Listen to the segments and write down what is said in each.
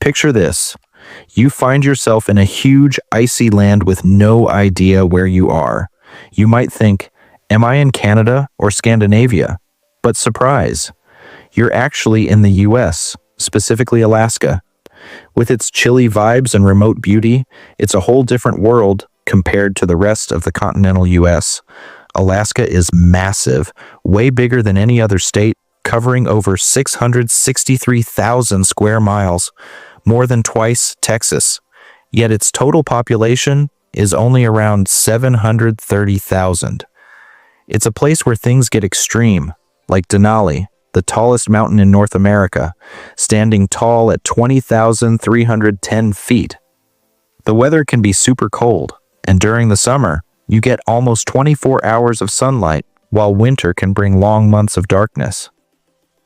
Picture this. You find yourself in a huge, icy land with no idea where you are. You might think, am I in Canada or Scandinavia? But surprise, you're actually in the US, specifically Alaska. With its chilly vibes and remote beauty, it's a whole different world compared to the rest of the continental US. Alaska is massive, way bigger than any other state, covering over 663,000 square miles, more than twice Texas. Yet its total population is only around 730,000. It's a place where things get extreme, like Denali, the tallest mountain in North America, standing tall at 20,310 feet. The weather can be super cold, and during the summer, you get almost 24 hours of sunlight, while winter can bring long months of darkness.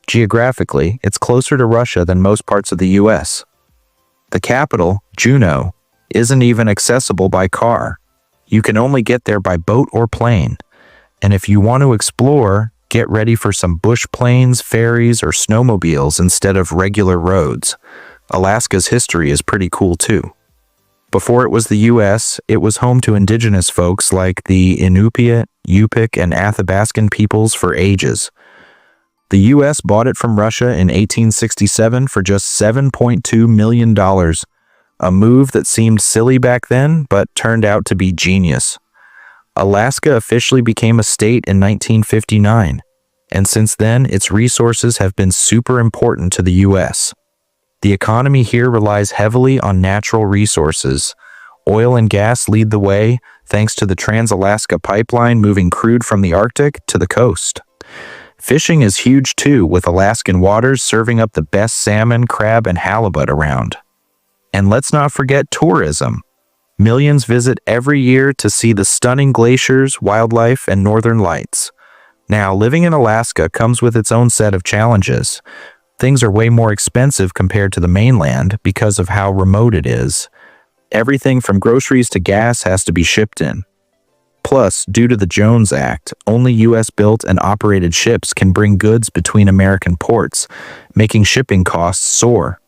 Geographically, it's closer to Russia than most parts of the US. The capital, Juneau, isn't even accessible by car. You can only get there by boat or plane. And if you want to explore, get ready for some bush planes, ferries, or snowmobiles instead of regular roads. Alaska's history is pretty cool too. Before it was the US, it was home to indigenous folks like the Inupiat, Yupik, and Athabascan peoples for ages. The US bought it from Russia in 1867 for just $7.2 million, a move that seemed silly back then, but turned out to be genius. Alaska officially became a state in 1959, and since then, its resources have been super important to the US. The economy here relies heavily on natural resources. Oil and gas lead the way, thanks to the Trans-Alaska Pipeline moving crude from the Arctic to the coast. Fishing is huge too, with Alaskan waters serving up the best salmon, crab, and halibut around. And let's not forget tourism. Millions visit every year to see the stunning glaciers, wildlife, and northern lights. Now, living in Alaska comes with its own set of challenges. Things are way more expensive compared to the mainland because of how remote it is. Everything from groceries to gas has to be shipped in. Plus, due to the Jones Act, only US-built and operated ships can bring goods between American ports, making shipping costs soar.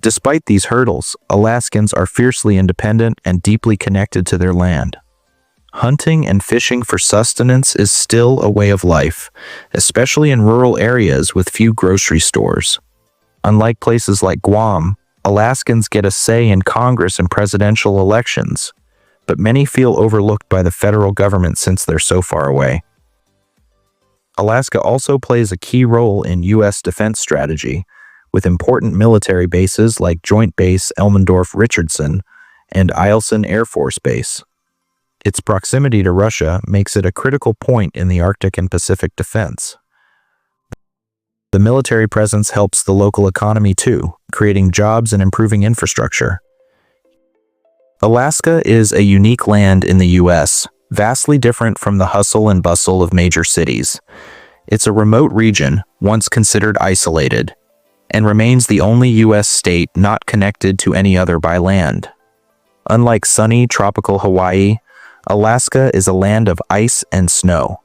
Despite these hurdles, Alaskans are fiercely independent and deeply connected to their land. Hunting and fishing for sustenance is still a way of life, especially in rural areas with few grocery stores. Unlike places like Guam, Alaskans get a say in Congress and presidential elections, but many feel overlooked by the federal government since they're so far away. Alaska also plays a key role in U.S. defense strategy, with important military bases like Joint Base Elmendorf-Richardson and Eielson Air Force Base. Its proximity to Russia makes it a critical point in the Arctic and Pacific defense. The military presence helps the local economy too, creating jobs and improving infrastructure. Alaska is a unique land in the U.S., vastly different from the hustle and bustle of major cities. It's a remote region, once considered isolated, and remains the only U.S. state not connected to any other by land. Unlike sunny, tropical Hawaii, Alaska is a land of ice and snow.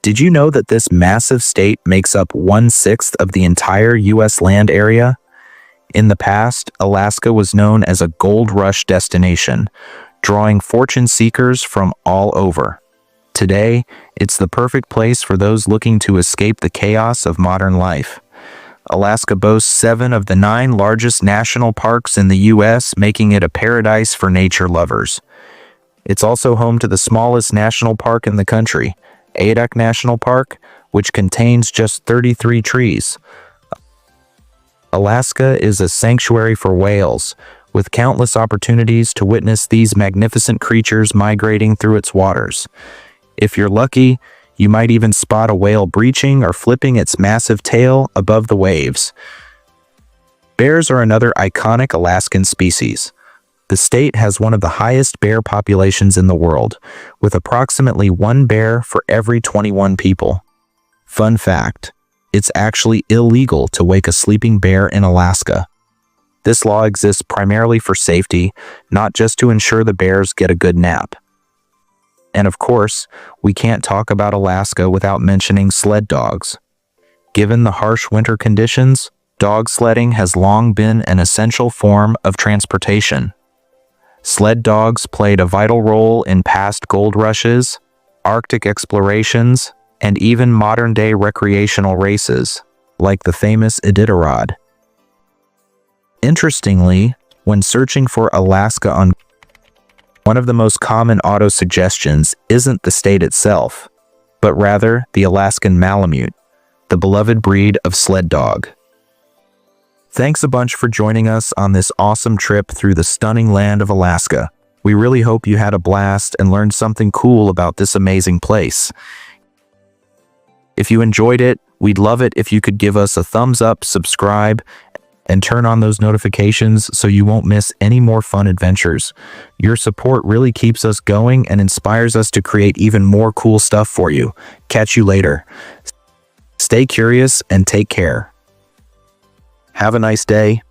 Did you know that this massive state makes up 1/6 of the entire U.S. land area? In the past, Alaska was known as a gold rush destination, drawing fortune seekers from all over. Today, it's the perfect place for those looking to escape the chaos of modern life. Alaska boasts 7 of the 9 largest national parks in the U.S., making it a paradise for nature lovers. It's also home to the smallest national park in the country, Adak National Park, which contains just 33 trees. Alaska is a sanctuary for whales, with countless opportunities to witness these magnificent creatures migrating through its waters. If you're lucky, you might even spot a whale breaching or flipping its massive tail above the waves. Bears are another iconic Alaskan species. The state has one of the highest bear populations in the world, with approximately 1 bear for every 21 people. Fun fact, it's actually illegal to wake a sleeping bear in Alaska. This law exists primarily for safety, not just to ensure the bears get a good nap. And of course, we can't talk about Alaska without mentioning sled dogs. Given the harsh winter conditions, dog sledding has long been an essential form of transportation. Sled dogs played a vital role in past gold rushes, Arctic explorations, and even modern-day recreational races, like the famous Iditarod. Interestingly, when searching for Alaska on Google, one of the most common auto-suggestions isn't the state itself, but rather the Alaskan Malamute, the beloved breed of sled dog. Thanks a bunch for joining us on this awesome trip through the stunning land of Alaska. We really hope you had a blast and learned something cool about this amazing place. If you enjoyed it, we'd love it if you could give us a thumbs up, subscribe, and turn on those notifications so you won't miss any more fun adventures. Your support really keeps us going and inspires us to create even more cool stuff for you. Catch you later. Stay curious and take care. Have a nice day.